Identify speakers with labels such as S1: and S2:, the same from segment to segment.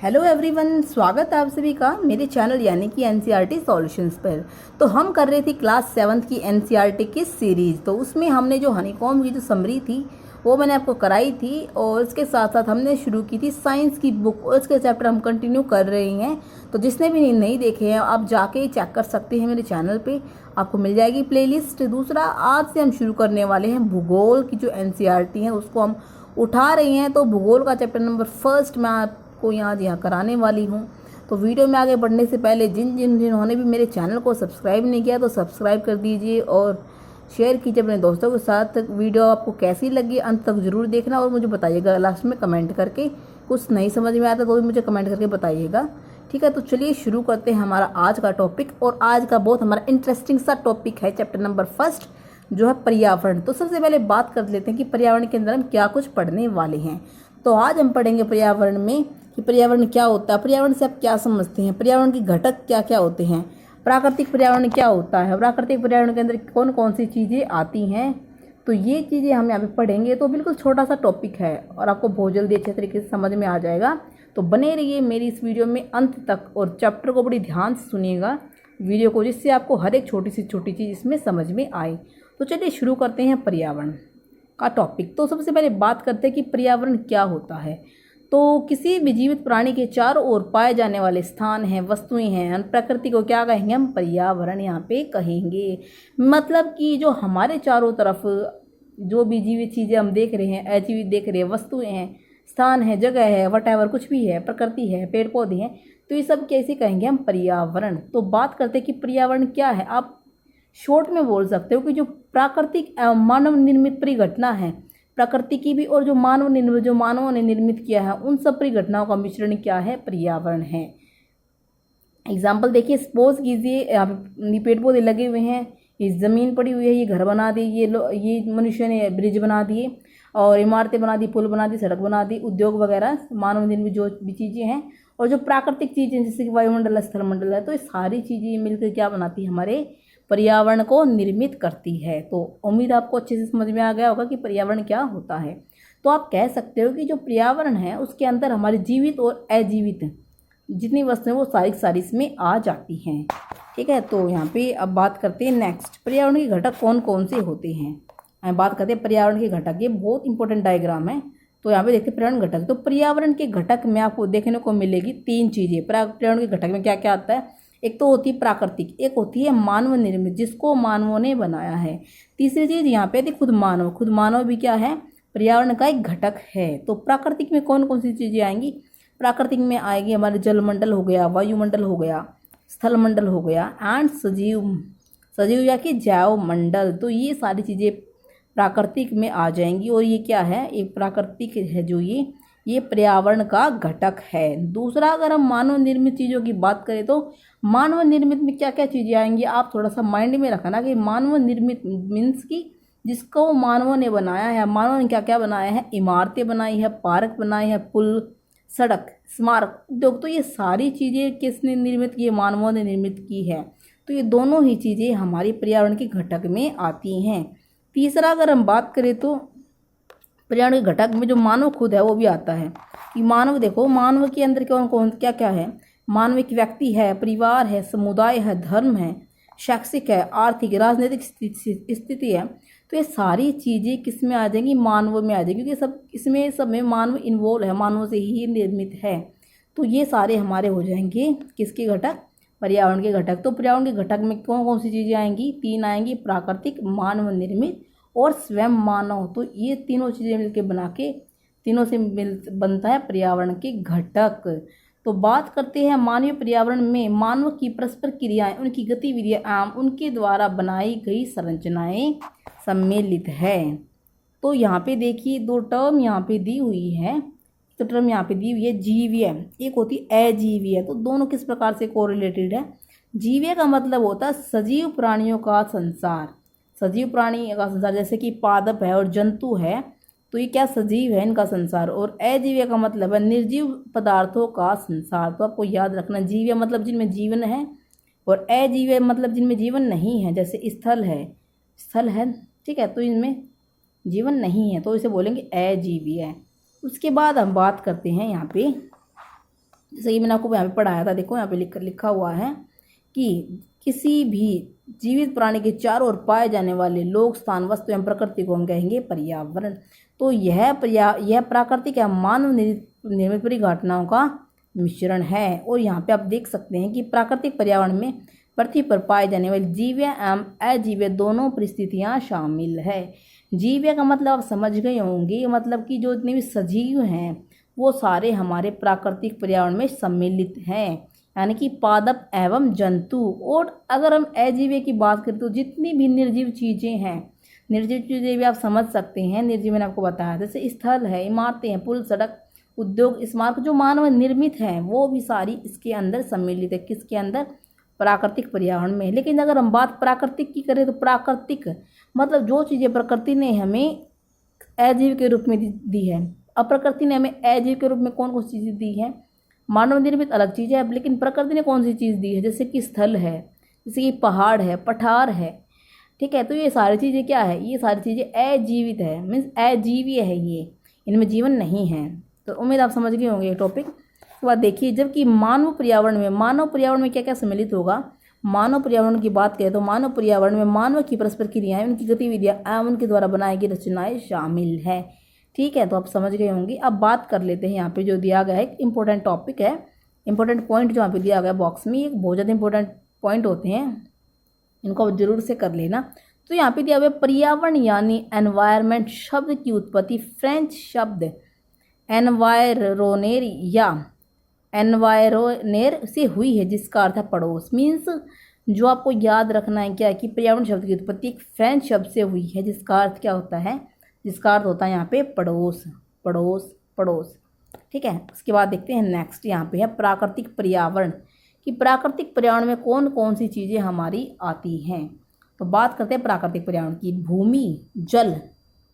S1: Hello everyone, स्वागत है आप सभी का मेरे चैनल यानी कि एनसीईआरटी सॉल्यूशंस पर। तो हम कर रहे थे क्लास 7th की एनसीईआरटी की सीरीज़। तो उसमें हमने जो हनीकॉम्ब की जो समरी थी वो मैंने आपको कराई थी, और इसके साथ साथ हमने शुरू की थी साइंस की बुक, और इसके चैप्टर हम कंटिन्यू कर रहे हैं। तो जिसने भी नहीं देखे हैं आप जाके चेक कर सकते हैं, मेरे चैनल पे आपको मिल जाएगी प्लेलिस्ट। दूसरा, आज से हम शुरू करने वाले हैं भूगोल की जो एनसीईआरटी है उसको हम उठा रहे हैं। तो भूगोल का चैप्टर नंबर 1 मैं आपको यहाँ कराने वाली हूँ। तो वीडियो में आगे बढ़ने से पहले जिन्होंने भी मेरे चैनल को सब्सक्राइब नहीं किया तो सब्सक्राइब कर दीजिए और शेयर कीजिए अपने दोस्तों के साथ। वीडियो आपको कैसी लगी अंत तक ज़रूर देखना और मुझे बताइएगा लास्ट में कमेंट करके। कुछ नहीं समझ में आता तो भी मुझे कमेंट करके बताइएगा, ठीक है। तो चलिए शुरू करते हैं हमारा आज का टॉपिक। और आज का बहुत हमारा इंटरेस्टिंग सा टॉपिक है चैप्टर नंबर 1 जो है पर्यावरण। तो सबसे पहले बात कर लेते हैं कि पर्यावरण के अंदर हम क्या कुछ पढ़ने वाले हैं। तो आज हम पढ़ेंगे पर्यावरण में कि पर्यावरण क्या होता है, पर्यावरण से आप क्या समझते हैं, पर्यावरण के घटक क्या क्या होते हैं, प्राकृतिक पर्यावरण क्या होता है, प्राकृतिक पर्यावरण के अंदर कौन कौन सी चीज़ें आती हैं। तो ये चीज़ें हम यहाँ पे पढ़ेंगे। तो बिल्कुल छोटा सा टॉपिक है और आपको बहुत जल्दी अच्छे तरीके से समझ में आ जाएगा। तो बने रहिए मेरी इस वीडियो में अंत तक और चैप्टर को बड़ी ध्यान से सुनिएगा वीडियो को, जिससे आपको हर एक छोटी से छोटी चीज़ इसमें समझ में आए। तो चलिए शुरू करते हैं पर्यावरण का टॉपिक। तो सबसे पहले बात करते हैं कि पर्यावरण क्या होता है। तो किसी भी जीवित प्राणी के चारों ओर पाए जाने वाले स्थान हैं, वस्तुएं हैं, प्रकृति को क्या कहेंगे हम, पर्यावरण यहाँ पे कहेंगे। मतलब कि जो हमारे चारों तरफ जो भी जीवित चीज़ें हम देख रहे हैं, अजीवित देख रहे हैं, वस्तुएं हैं, स्थान है, जगह है, वटएवर कुछ भी है, प्रकृति है, पेड़ पौधे हैं, तो ये सब कैसे कहेंगे हम, पर्यावरण। तो बात करते हैं कि पर्यावरण क्या है। आप शॉर्ट में बोल सकते हो कि जो प्राकृतिक मानव निर्मित परिघटना है, प्रकृति की भी और जो मानवों ने निर्मित किया है, उन सब परिघटनाओं का मिश्रण क्या है, पर्यावरण है। एग्जाम्पल देखिए, सपोज कीजिए यहाँ पे पेड़ पौधे लगे हुए हैं, ये ज़मीन पड़ी हुई है, ये घर बना दी, ये मनुष्य ने ब्रिज बना दिए और इमारतें बना दी, पुल बना दी, सड़क बना दी, उद्योग वगैरह मानव निर्मित जो भी चीज़ें हैं, और जो प्राकृतिक चीज़ें जैसे कि वायुमंडल है, स्थलमंडल है, तो ये सारी चीज़ें मिलकर क्या बनाती है, हमारे पर्यावरण को निर्मित करती है। तो उम्मीद आपको अच्छे से समझ में आ गया होगा कि पर्यावरण क्या होता है। तो आप कह सकते हो कि जो पर्यावरण है उसके अंदर हमारे जीवित और अजीवित जितनी वस्तुएं वो सारी इसमें आ जाती हैं, ठीक है। तो यहाँ पे अब बात करते हैं नेक्स्ट, पर्यावरण के घटक कौन कौन से होते हैं। हम बात करते हैं पर्यावरण के घटक, ये बहुत इंपॉर्टेंट डायग्राम है। तो यहाँ पे देखते हैं पर्यावरण घटक। तो पर्यावरण के घटक में आपको देखने को मिलेगी 3 चीज़ें। पर्यावरण के घटक में क्या क्या आता है, एक तो होती है प्राकृतिक, एक होती है मानव निर्मित जिसको मानवों ने बनाया है। तीसरी चीज़ यहाँ पे थी खुद मानव भी क्या है, पर्यावरण का एक घटक है। तो प्राकृतिक में कौन कौन सी चीज़ें आएंगी, प्राकृतिक में आएगी हमारे जलमंडल हो गया, वायुमंडल हो गया, स्थलमंडल हो गया, एंड सजीव या कि जैव मंडल। तो ये सारी चीज़ें प्राकृतिक में आ जाएंगी। और ये क्या है, एक प्राकृतिक है जो ये पर्यावरण का घटक है। दूसरा, अगर हम मानव निर्मित चीज़ों की बात करें तो मानव निर्मित में क्या क्या चीज़ें आएंगी, आप थोड़ा सा माइंड में रखना कि मानव निर्मित मीन्स की जिसको मानवों ने बनाया है। मानव ने क्या क्या बनाया है, इमारतें बनाई है, पार्क बनाए हैं, पुल, सड़क, स्मारक, उद्योग। तो ये सारी चीज़ें किसने निर्मित की है, मानवों ने निर्मित की है। तो ये दोनों ही चीज़ें हमारी पर्यावरण के घटक में आती हैं। तीसरा, अगर हम बात करें तो पर्यावरण के घटक में जो मानव खुद है वो भी आता है कि मानव, देखो मानव के अंदर कौन कौन क्या क्या है, मानव एक व्यक्ति है, परिवार है, समुदाय है, धर्म है, शैक्षिक है, आर्थिक राजनीतिक स्थिति है। तो ये सारी चीज़ें किस में आ जाएंगी, मानव में आ जाएंगी, क्योंकि सब में मानव इन्वॉल्व है, मानव से ही निर्मित है। तो ये सारे हमारे हो जाएंगे किसके घटक, पर्यावरण के घटक। तो पर्यावरण के घटक में कौन कौन सी चीज़ें आएंगी, 3 आएंगी, प्राकृतिक, मानव निर्मित और स्वयं मानव। तो ये तीनों चीज़ें मिलकर बना के तीनों से बनता है पर्यावरण के घटक। तो बात करते हैं मानवीय पर्यावरण में मानव की परस्पर क्रियाएं, उनकी गतिविधियां एवं उनके द्वारा बनाई गई संरचनाएं सम्मिलित है। तो यहाँ पे देखिए 2 टर्म यहाँ पे दी हुई है। तो टर्म यहाँ पे दी हुई है जीवीय, एक होती है अजीवीय। तो दोनों किस प्रकार से कोरिलेटेड है। जीवीय का मतलब होता है सजीव प्राणियों का संसार, सजीव प्राणी का संसार, जैसे कि पादप है और जंतु है, तो ये क्या सजीव है इनका संसार। और अजीव का मतलब है निर्जीव पदार्थों का संसार। तो आपको याद रखना, जीव मतलब जिनमें जीवन है और अजीव मतलब जिनमें जीवन नहीं है, जैसे स्थल है, ठीक है, तो इनमें जीवन नहीं है तो इसे बोलेंगे अजीवीय। उसके बाद हम बात करते हैं यहाँ पे जैसे कि मैंने आपको यहाँ पे पढ़ाया था, देखो यहाँ पे लिखा हुआ है कि किसी भी जीवित प्राणी के चारों ओर पाए जाने वाले लोग, स्थान, वस्तु एवं प्रकृति को हम कहेंगे पर्यावरण। तो यह प्राकृतिक या मानव निर्मित परिघटनाओं का मिश्रण है। और यहाँ पे आप देख सकते हैं कि प्राकृतिक पर्यावरण में पृथ्वी पर पाए जाने वाले जीव एवं अजीव दोनों परिस्थितियाँ शामिल है। जीव का मतलब आप समझ गए होंगे, मतलब कि जो इतने भी सजीव हैं वो सारे हमारे प्राकृतिक पर्यावरण में सम्मिलित हैं, यानी कि पादप एवं जंतु। और अगर हम अजीव की बात करें तो जितनी भी निर्जीव चीज़ें हैं, निर्जीव चीज़ें भी आप समझ सकते हैं। निर्जीव मैंने आपको बताया, जैसे स्थल है, इमारतें हैं, पुल, सड़क, उद्योग, स्मारक जो मानव निर्मित हैं वो भी सारी इसके अंदर सम्मिलित है। किसके अंदर? प्राकृतिक पर्यावरण में। लेकिन अगर हम बात प्राकृतिक की करें तो प्राकृतिक मतलब जो चीज़ें प्रकृति ने हमें अजीव के रूप में दी है। अब प्रकृति ने हमें अजीव के रूप में कौन कौन सी चीज़ें दी है? मानव निर्मित अलग चीज़ है, लेकिन प्रकृति ने कौन सी चीज़ दी है? जैसे कि स्थल है, जैसे कि पहाड़ है, पठार है, ठीक है। तो ये सारी चीज़ें क्या है? ये सारी चीज़ें अजीवित है, मीन्स अजीवीय है, ये इनमें जीवन नहीं है। तो उम्मीद आप समझ गए होंगे ये टॉपिक। उसके बाद देखिए, जबकि मानव पर्यावरण में क्या क्या सम्मिलित होगा? मानव पर्यावरण की बात करें तो मानव पर्यावरण में मानव की परस्पर क्रियाएं, उनकी गतिविधियां एवं उनके द्वारा बनाई गई रचनाएं शामिल है। ठीक है, तो आप समझ गए होंगे। अब बात कर लेते हैं यहाँ पे जो दिया गया है, एक इंपॉर्टेंट टॉपिक है, इंपॉर्टेंट पॉइंट जो यहाँ पे दिया गया बॉक्स में, एक बहुत ज़्यादा इंपॉर्टेंट पॉइंट होते हैं, इनको आप जरूर से कर लेना। तो यहाँ पे दिया हुआ पर्यावरण यानी एनवायरमेंट शब्द की उत्पत्ति फ्रेंच शब्द एनवायरोनेर या एनवायरोनेर से हुई है, जिसका अर्थ है पड़ोस। मीन्स जो आपको याद रखना है क्या है कि पर्यावरण शब्द की उत्पत्ति एक फ्रेंच शब्द से हुई है, जिसका अर्थ क्या होता है? जिसका अर्थ होता है यहाँ पे पड़ोस, पड़ोस, पड़ोस। ठीक है, उसके बाद देखते हैं नेक्स्ट यहाँ पे है प्राकृतिक पर्यावरण, कि प्राकृतिक पर्यावरण में कौन कौन सी चीज़ें हमारी आती हैं। तो बात करते हैं प्राकृतिक पर्यावरण की। भूमि, जल,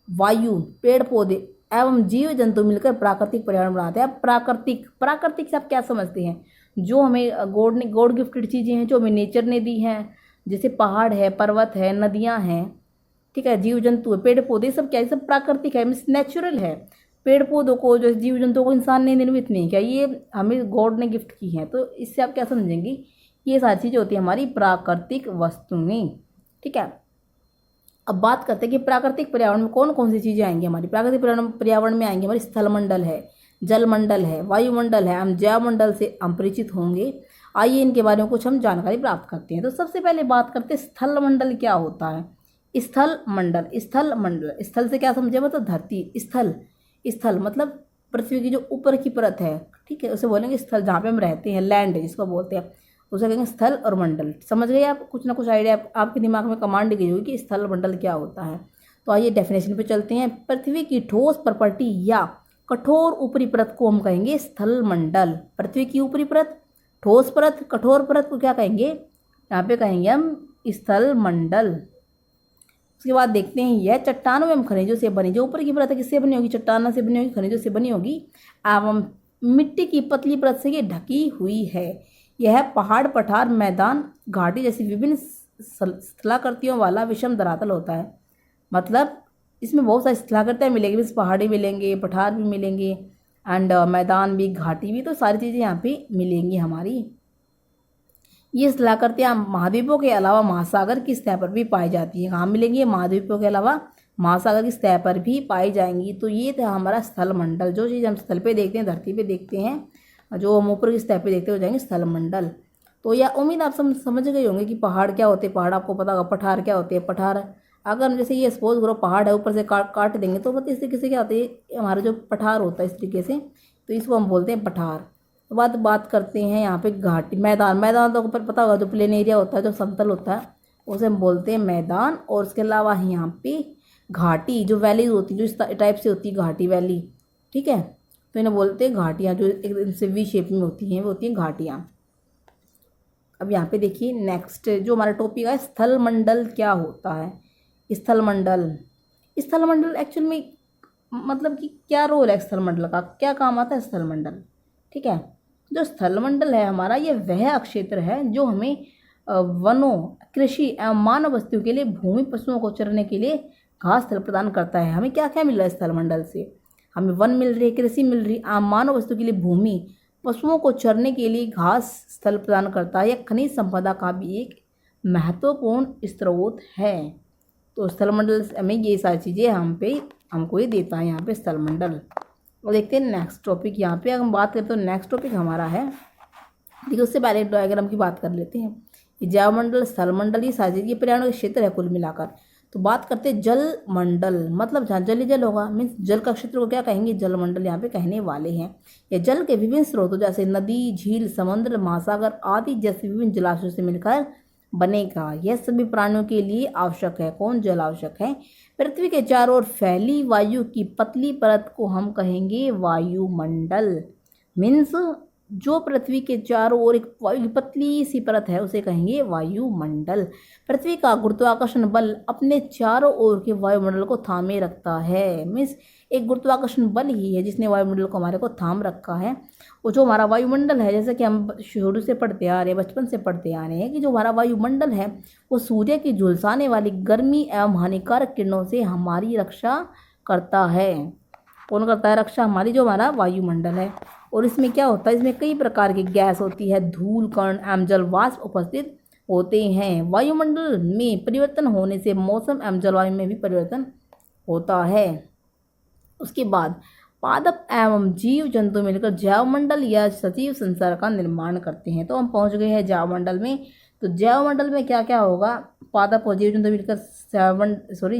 S1: वायु, पेड़ पौधे एवं जीव जंतु मिलकर प्राकृतिक पर्यावरण बनाते हैं। प्राकृतिक से आप क्या समझते हैं? जो हमें गॉड गिफ्टेड चीज़ें हैं, जो हमें नेचर ने दी हैं, जैसे पहाड़ है, पर्वत है, नदियाँ हैं, ठीक है, जीव जंतु है, पेड़ पौधे, सब क्या है? सब प्राकृतिक है, मीन्स नेचुरल है। पेड़ पौधों को, जो जीव जंतुओं को इंसान ने निर्मित नहीं किया, ये हमें गॉड ने गिफ्ट की है। तो इससे आप क्या समझेंगे? ये सारी चीज़ें होती है हमारी प्राकृतिक वस्तुएं। ठीक है, अब बात करते हैं कि प्राकृतिक पर्यावरण में कौन कौन सी चीज़ें आएंगी हमारी। प्राकृतिक पर्यावरण में आएंगे हमारी स्थलमंडल है, जलमंडल है, वायुमंडल है, हम जैवमंडल से हम परिचित होंगे। आइए इनके बारे में कुछ हम जानकारी प्राप्त करते हैं। तो सबसे पहले बात करते हैं स्थलमंडल क्या होता है। स्थल मंडल, स्थल से क्या समझे? मतलब धरती। स्थल मतलब पृथ्वी की जो ऊपर की परत है, ठीक है, उसे बोलेंगे स्थल। जहाँ पे हम रहते हैं, लैंड जिसको बोलते हैं, उसे कहेंगे स्थल और मंडल। समझ गए आप? कुछ ना कुछ आइडिया आपके दिमाग में कमांड गई होगी कि स्थल मंडल क्या होता है। तो आइए डेफिनेशन पे चलते हैं। पृथ्वी की ठोस प्रॉपर्टी या कठोर ऊपरी परत को हम कहेंगे स्थल मंडल। पृथ्वी की ऊपरी परत, ठोस परत, कठोर परत को क्या कहेंगे? यहाँ पे कहेंगे हम स्थल मंडल। उसके बाद देखते हैं, यह चट्टानों एवं खनिजों से बनी, जो ऊपर की परत है किससे बनी होगी? चट्टानों से बनी होगी, खनिजों से बनी होगी, एवं मिट्टी की पतली परत से ये ढकी हुई है। यह पहाड़, पठार, मैदान, घाटी जैसी विभिन्न स्थलाकृतियों वाला विषम धरातल होता है। मतलब इसमें बहुत सारी स्थलाकृतियाँ मिलेंगी, जैसे पहाड़ी मिलेंगे, पठार भी मिलेंगे, एंड मैदान भी, घाटी भी, तो सारी चीज़ें यहाँ पे मिलेंगी हमारी। ये स्थलाकृतियाँ महाद्वीपों के अलावा महासागर की सतह पर भी पाई जाती है। कहाँ मिलेंगी? महाद्वीपों के अलावा महासागर की सतह पर भी पाई जाएंगी। तो ये था हमारा स्थल मंडल। जो चीज़ हम स्थल पे देखते हैं, धरती पे देखते हैं, जो हम ऊपर की सतह पे देखते हो जाएंगे स्थल मंडल। तो यह उम्मीद आप समझ गए होंगे कि पहाड़ क्या होते हैं। पहाड़ आपको पता होगा। पठार क्या होते हैं? पठार अगर जैसे ये सपोज करो पहाड़ है, ऊपर से काट देंगे तो मतलब इस तरीके से क्या होते हैं, हमारा जो पठार होता है इस तरीके से, तो इसको हम बोलते हैं पठार। तो बात करते हैं यहाँ पे घाटी, मैदान तो ऊपर पता होगा, जो प्लेन एरिया होता है, जो समतल होता है, उसे हम बोलते हैं मैदान। और उसके अलावा यहाँ पे घाटी, जो वैलीज होती है, जो इस टाइप से होती है घाटी वैली, ठीक है, तो इन्हें बोलते हैं घाटियाँ, जो एक से वी शेप में होती हैं, वो होती हैं घाटियाँ। अब यहाँ पे देखिए नेक्स्ट जो हमारा टॉपिक है, स्थल मंडल क्या होता है। स्थल मंडल एक्चुअल में मतलब कि क्या रोल है स्थल मंडल का, क्या काम आता है स्थल मंडल। ठीक है, जो स्थल मंडल है हमारा, ये वह क्षेत्र है जो हमें वनों, कृषि एवं मानव वस्तुओं के लिए, भूमि, पशुओं को चरने के लिए घास स्थल प्रदान करता है। हमें क्या क्या मिल रहा है स्थल मंडल से? हमें वन मिल रही है, कृषि मिल रही, आम मानव वस्तु के लिए भूमि, पशुओं को चरने के लिए घास स्थल प्रदान करता है। यह खनिज संपदा का भी एक महत्वपूर्ण स्रोत है। तो स्थलमंडल हमें ये सारी चीज़ें हमको ये देता है यहाँ पे स्थलमंडल। और देखते हैं नेक्स्ट टॉपिक। यहाँ पे अगर हम बात करें तो नेक्स्ट टॉपिक हमारा है, देखिए उससे पहले डायग्राम की बात कर लेते हैं। ये जैवमंडल, स्थलमंडल, ये सारी चीज़ें पर्यावरण के क्षेत्र है कुल मिलाकर। तो बात करते हैं जल मंडल, मतलब जहाँ जल ही जल होगा, मीन्स जल का क्षेत्र को क्या कहेंगे, जलमंडल यहाँ पे कहने वाले हैं। ये जल के विभिन्न स्रोतों जैसे नदी, झील, समुद्र, महासागर आदि जैसे विभिन्न जलाशयों से मिलकर बनेगा। यह सभी प्राणियों के लिए आवश्यक है। कौन जल आवश्यक है? पृथ्वी के चारों ओर फैली वायु की पतली परत को हम कहेंगे वायुमंडल। मीन्स जो पृथ्वी के चारों ओर एक वायु की पतली सी परत है उसे कहेंगे वायुमंडल। पृथ्वी का गुरुत्वाकर्षण बल अपने चारों ओर के वायुमंडल को थामे रखता है। मीन्स एक गुरुत्वाकर्षण बल ही है जिसने वायुमंडल को हमारे को थाम रखा है। और जो हमारा वायुमंडल है, जैसे कि हम शुरू से पढ़ते आ रहे हैं, बचपन से पढ़ते आ रहे हैं कि जो हमारा वायुमंडल है वो सूर्य की झुलसाने वाली गर्मी एवं हानिकारक किरणों से हमारी रक्षा करता है। कौन करता है रक्षा? हमारी जो हमारा वायुमंडल है। और इसमें क्या होता है, इसमें कई प्रकार की गैस होती है, धूल कण एवं जल वाष्प उपस्थित होते हैं। वायुमंडल में परिवर्तन होने से मौसम एवं जलवायु में भी परिवर्तन होता है। उसके बाद पादप एवं जीव जंतु मिलकर जैवमंडल या सजीव संसार का निर्माण करते हैं। तो हम पहुंच गए हैं जैवमंडल में। तो जैवमंडल में क्या क्या होगा? पादप और जीव जंतु मिलकर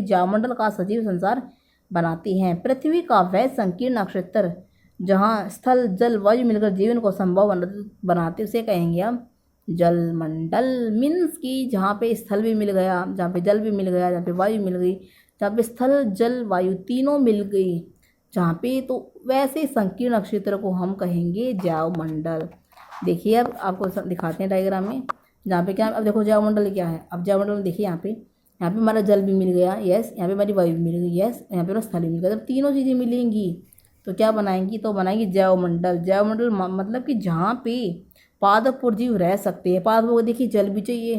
S1: जैवमंडल का सजीव संसार बनाती हैं। पृथ्वी का वह संकीर्ण क्षेत्र जहाँ स्थल जल वायु मिलकर जीवन को संभव बनाते उसे कहेंगे हम जलमंडल। मीन्स कि जहाँ पे स्थल भी मिल गया, जहाँ पे जल भी मिल गया, जहाँ पे वायु मिल गई, जहाँ पे स्थल जल वायु तीनों मिल गई जहाँ पे, तो वैसे संकीर्ण क्षेत्र को हम कहेंगे जैवमंडल। देखिए अब आपको दिखाते हैं डायग्राम में, जहाँ पे क्या, अब देखो जैवमंडल क्या है। अब जैवमंडल में देखिए यहाँ पे हमारा जल भी मिल गया, यस, यहाँ पे हमारी वायु भी मिल गई, यस, यहाँ पे स्थल भी मिल गया। जब तीनों चीज़ें मिलेंगी तो क्या बनाएंगी? तो बनाएंगी जैवमंडल। जैवमंडल मतलब कि जहाँ पे पादप और जीव रह सकते हैं। पादपों को देखिए जल भी चाहिए,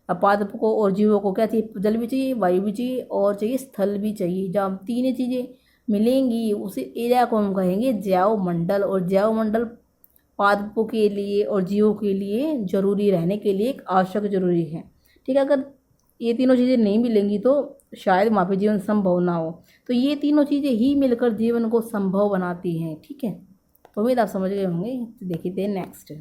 S1: अब पादपों को और जीवों को क्या चाहिए? जल भी चाहिए, वायु भी चाहिए और चाहिए स्थल भी चाहिए। जब तीनों चीज़ें मिलेंगी उस एरिया को हम कहेंगे जैवमंडल। और जैवमंडल पादपों के लिए और जीवों के लिए जरूरी, रहने के लिए एक आवश्यक जरूरी है। ठीक है, अगर ये तीनों चीज़ें नहीं मिलेंगी तो शायद वहाँ पे जीवन संभव ना हो। तो ये तीनों चीज़ें ही मिलकर जीवन को संभव बनाती हैं। ठीक है, तो उम्मीद आप समझ गए होंगे। तो देखिए नेक्स्ट,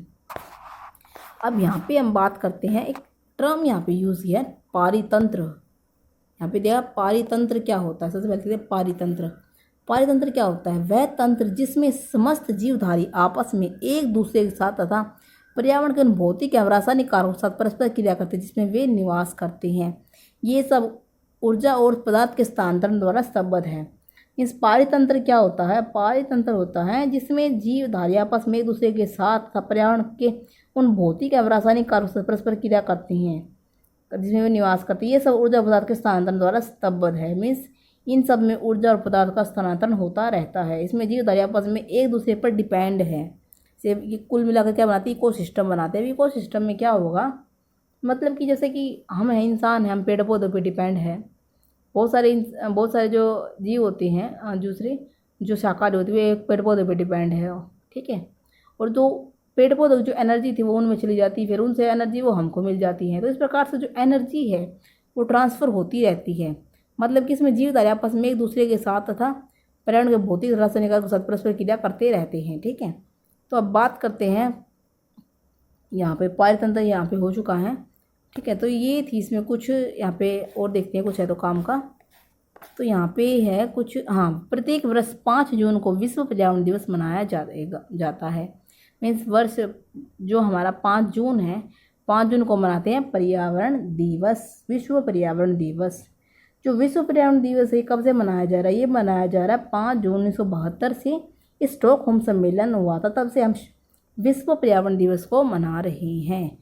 S1: अब यहाँ पे हम बात करते हैं, एक टर्म यहाँ पे यूज़ किया है पारितंत्र। यहाँ पे देखा पारितंत्र क्या होता है। सबसे पहले पारितंत्र। पारितंत्र क्या होता है? वह तंत्र जिसमें समस्त जीवधारी आपस में एक दूसरे के साथ तथा पर्यावरण के उन भौतिक एवं रासायनिक कारकों के साथ परस्पर क्रिया करते हैं जिसमें वे निवास करते हैं। ये सब ऊर्जा और पदार्थ के स्थानांतरण द्वारा स्तब्ध है। इस पारितंत्र क्या होता है? पारितंत्र होता है जिसमें जीवधारी आपस में एक दूसरे के साथ तथा पर्यावरण के उन भौतिक एवं रासायनिक कारकों से परस्पर क्रिया करते हैं जिसमें वे निवास करते हैं। ये सब ऊर्जा पदार्थ के स्थानांतरण द्वारा स्तब्ध है। मीन्स इन सब में ऊर्जा और पदार्थ का स्थानांतरण होता रहता है। इसमें जीवधारी आपस में एक दूसरे पर डिपेंड है। से ये कुल मिलाकर क्या बनाती है? इकोसिस्टम बनाते हैं। इकोसिस्टम में क्या होगा, मतलब कि जैसे कि हम हैं, इंसान हैं, हम पेड़ पौधों पे डिपेंड है। बहुत सारे जो जीव होते हैं, दूसरे जो शाकाहारी होती है, वे पेड़ पौधों पे डिपेंड है। ठीक है, और जो पेड़ पौधों की जो एनर्जी थी वो उनमें चली जाती है, फिर उनसे एनर्जी वो हमको मिल जाती है। तो इस प्रकार से जो एनर्जी है वो ट्रांसफ़र होती रहती है। मतलब कि इसमें जीवधारी आपस में एक दूसरे के साथ तथा पर्यावरण के भौतिक रासायनिक के साथ परस्पर क्रिया करते रहते हैं। ठीक है, तो अब बात करते हैं यहाँ पे पारितंत्र यहाँ पे हो चुका है। ठीक है, तो ये थी इसमें कुछ, यहाँ पे और देखते हैं कुछ है तो काम का। तो यहाँ पे है कुछ, हाँ, प्रत्येक वर्ष 5 जून को विश्व पर्यावरण दिवस मनाया जाता है। मीन्स वर्ष जो हमारा 5 जून है, 5 जून को मनाते हैं पर्यावरण दिवस, विश्व पर्यावरण दिवस। जो विश्व पर्यावरण दिवस है कब से मनाया जा रहा है? ये मनाया जा रहा है 5 जून 1972 से स्टॉकहोम सम्मेलन हुआ था, तब से हम विश्व पर्यावरण दिवस को मना रहे हैं।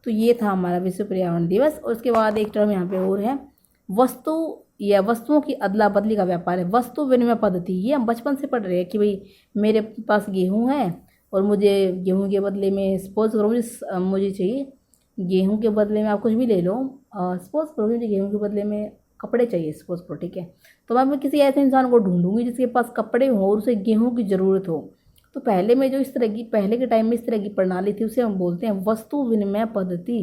S1: तो ये था हमारा विश्व पर्यावरण दिवस। और उसके बाद एक टर्म यहाँ पे और है, वस्तु या वस्तुओं की अदला बदली का व्यापार है। वस्तु विनिमय पद्धति, ये हम बचपन से पढ़ रहे हैं कि भाई मेरे पास गेहूँ है और मुझे गेहूँ के बदले में, सपोज करो मुझे चाहिए गेहूँ के बदले में आप कुछ भी ले लो, सपोज करो मुझे गेहूँ के बदले में कपड़े चाहिए, सपोज करो। ठीक है, तो मैं किसी ऐसे इंसान को ढूंढूंगी जिसके पास कपड़े हों और उसे गेहूँ की ज़रूरत हो, तो पहले में जो इस तरह की, पहले के टाइम में इस तरह की प्रणाली थी उसे हम बोलते हैं वस्तु विनिमय पद्धति।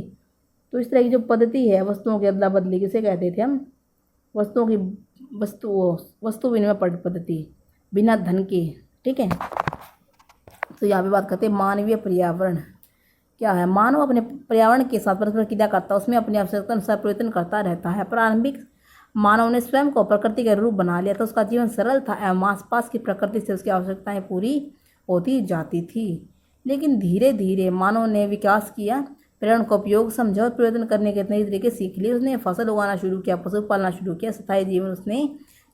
S1: तो इस तरह की जो पद्धति है वस्तुओं की अदला बदली, किसे कहते थे हम? वस्तुओं की वस्तु विनिमय पद्धति, बिना धन के। ठीक है, तो यहाँ पे बात करते हैं मानवीय पर्यावरण क्या है। मानव अपने पर्यावरण के साथ परस्पर क्रिया करता है, उसमें अपनी आवश्यकता अनुसार परिवर्तन करता रहता है। प्रारंभिक मानव ने स्वयं को प्रकृति के रूप बना लिया, तो उसका जीवन सरल था एवं आसपास की प्रकृति से उसकी आवश्यकताएं पूरी होती जाती थी। लेकिन धीरे धीरे मानव ने विकास किया, पर्यावरण का उपयोग समझा और परिवर्तन करने के नए तरीके सीख लिए। उसने फसल उगाना शुरू किया, पशु पालना शुरू किया, स्थायी जीवन उसने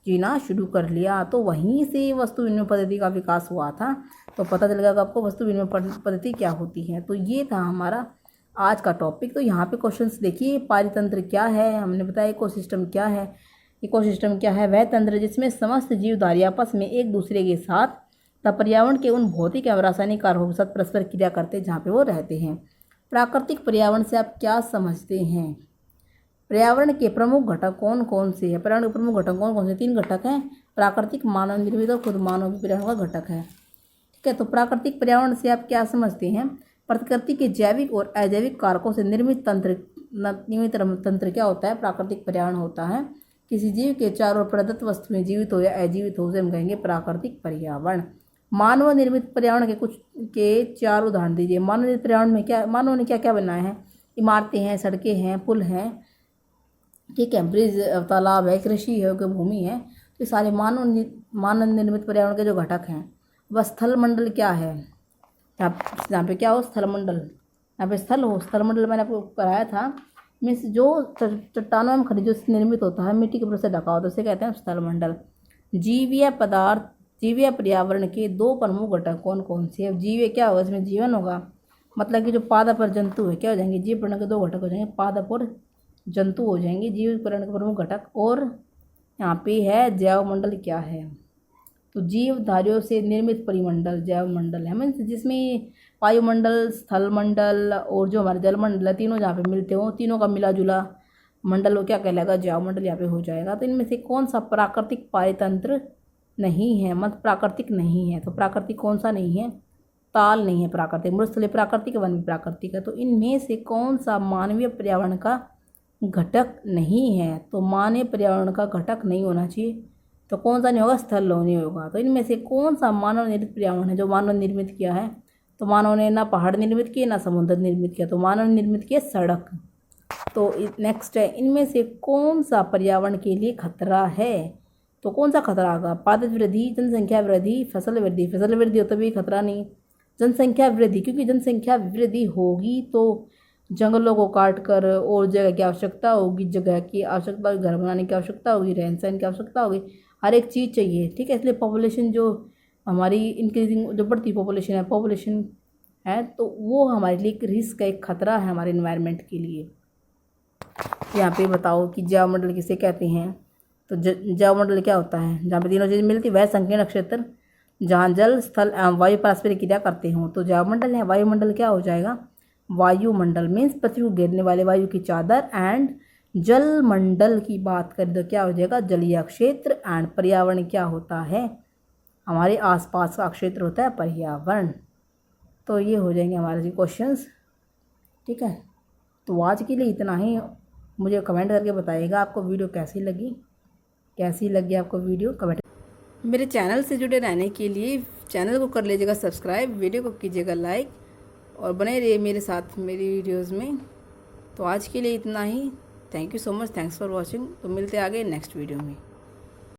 S1: जीना शुरू कर लिया। तो वहीं से वस्तु विनिमय पद्धति का विकास हुआ था। तो पता चल गया कि आपको वस्तु विनिमय पद्धति क्या होती है। तो ये था हमारा आज का टॉपिक। तो यहाँ पे क्वेश्चंस देखिए, पारितंत्र क्या है, हमने बताया इकोसिस्टम क्या है। इकोसिस्टम क्या है? वह तंत्र जिसमें समस्त जीवधारी आपस में एक दूसरे के साथ तथा पर्यावरण के उन भौतिक एवं रासायनिक कारकों के साथ परस्पर क्रिया करते हैं जहाँ पे वो रहते हैं। प्राकृतिक पर्यावरण से आप क्या समझते हैं? पर्यावरण के प्रमुख घटक कौन कौन से हैं? पर्यावरण के प्रमुख घटक कौन कौन से? 3 घटक हैं, प्राकृतिक, मानव निर्मित और खुद मानव पर्यावरण का घटक है। ठीक है, तो प्राकृतिक पर्यावरण से आप क्या समझते हैं? प्रकृति के जैविक और अजैविक कारकों से निर्मित तंत्र क्या होता है? प्राकृतिक पर्यावरण होता है। किसी जीव के चारों ओर प्रदत्त वस्तुएं जीवित हो या अजीवित हो उसे हम कहेंगे प्राकृतिक पर्यावरण। मानव निर्मित पर्यावरण के 4 उदाहरण दीजिए। मानव निर्मित पर्यावरण में क्या मानव ने क्या क्या बनाया है? इमारतें हैं, सड़कें हैं, पुल हैं, ठीक है, ब्रिज, तालाब है, कृषि है, भूमि है। तो ये सारे मानव निर्मित पर्यावरण के जो घटक हैं। वह स्थल मंडल क्या है? यहाँ पे क्या हो? स्थल मंडल, यहाँ पे स्थल हो। स्थल मंडल मैंने आपको कराया था, मीन्स जो चट्टानों एवं खनिजों से निर्मित होता है, मिट्टी के ऊपर से ढका होता है, उसे कहते हैं स्थल मंडल। जीवीय पर्यावरण के 2 प्रमुख घटक कौन कौन से हैं? जीव क्या होगा? इसमें जीवन होगा, मतलब कि जो पादप और जंतु है क्या हो जाएंगे? जीव पर्यावरण के 2 घटक हो जाएंगे, पादप और जंतु हो जाएंगे जीव पर्यावरण के प्रमुख घटक। और यहाँ पे है जैव मंडल क्या है? तो जीवधारियों से निर्मित परिमंडल जैव मंडल है, मीन्स जिसमें वायुमंडल, स्थल मंडल और जो हमारे जल मंडल है, तीनों जहाँ पे मिलते हो, तीनों का मिला जुला मंडल वो क्या कहलाएगा? जैव मंडल यहाँ पे हो जाएगा। तो इनमें से कौन सा प्राकृतिक पारितंत्र नहीं है? मत प्राकृतिक नहीं है। तो प्राकृतिक कौन सा नहीं है? ताल नहीं है प्राकृतिक, मृस्थलीय प्राकृतिक, वन प्राकृतिक है। तो इनमें से कौन सा मानवीय पर्यावरण का घटक नहीं है? तो मानवीय पर्यावरण का घटक नहीं होना चाहिए। तो कौन सा नहीं होगा? स्थल नहीं होगा। तो इनमें से कौन सा मानव निर्मित पर्यावरण है जो मानव निर्मित किया है? तो मानव ने ना पहाड़ निर्मित किए ना समुद्र निर्मित किया, तो मानव निर्मित किया सड़क। तो नेक्स्ट है, इनमें से कौन सा पर्यावरण के लिए खतरा है? तो कौन सा खतरा होगा? पादप वृद्धि, जनसंख्या वृद्धि, फसल वृद्धि। फसल वृद्धि हो तभी खतरा नहीं। जनसंख्या वृद्धि, क्योंकि जनसंख्या वृद्धि होगी तो जंगलों को काट कर और जगह की आवश्यकता होगी, जगह की आवश्यकता होगी, घर बनाने की आवश्यकता होगी, रहन सहन की आवश्यकता होगी, हर एक चीज़ चाहिए। ठीक है, इसलिए पॉपुलेशन जो हमारी इंक्रीजिंग, जो बढ़ती पॉपुलेशन है तो वो हमारे लिए एक रिस्क है, एक खतरा है हमारे इन्वायरमेंट के लिए। यहाँ पे बताओ कि जैव मंडल किसे कहते हैं? तो जैव मंडल क्या होता है? जहाँ पे तीनों चीज़ मिलती, वह संकीर्ण क्षेत्र जहाँ जल, स्थल एवं वायु पारस्परिक क्रिया करते हों, तो जैव मंडल है। वायुमंडल क्या हो जाएगा? वायुमंडल मीन्स पृथ्वी को घेरने वाले वायु की चादर। एंड जल मंडल की बात करें तो क्या हो जाएगा? जलीय क्षेत्र। एंड पर्यावरण क्या होता है? हमारे आसपास का क्षेत्र होता है पर्यावरण। तो ये हो जाएंगे हमारे क्वेश्चंस। ठीक है, तो आज के लिए इतना ही। मुझे कमेंट करके बताइएगा आपको वीडियो कैसी लगी आपको वीडियो कमेंट। मेरे चैनल से जुड़े रहने के लिए चैनल को कर लीजिएगा सब्सक्राइब, वीडियो को कीजिएगा लाइक और बने रहिए मेरे साथ मेरी वीडियोस में। तो आज के लिए इतना ही। Thank you so much, thanks for watching. तो मिलते आगे नेक्स्ट वीडियो में।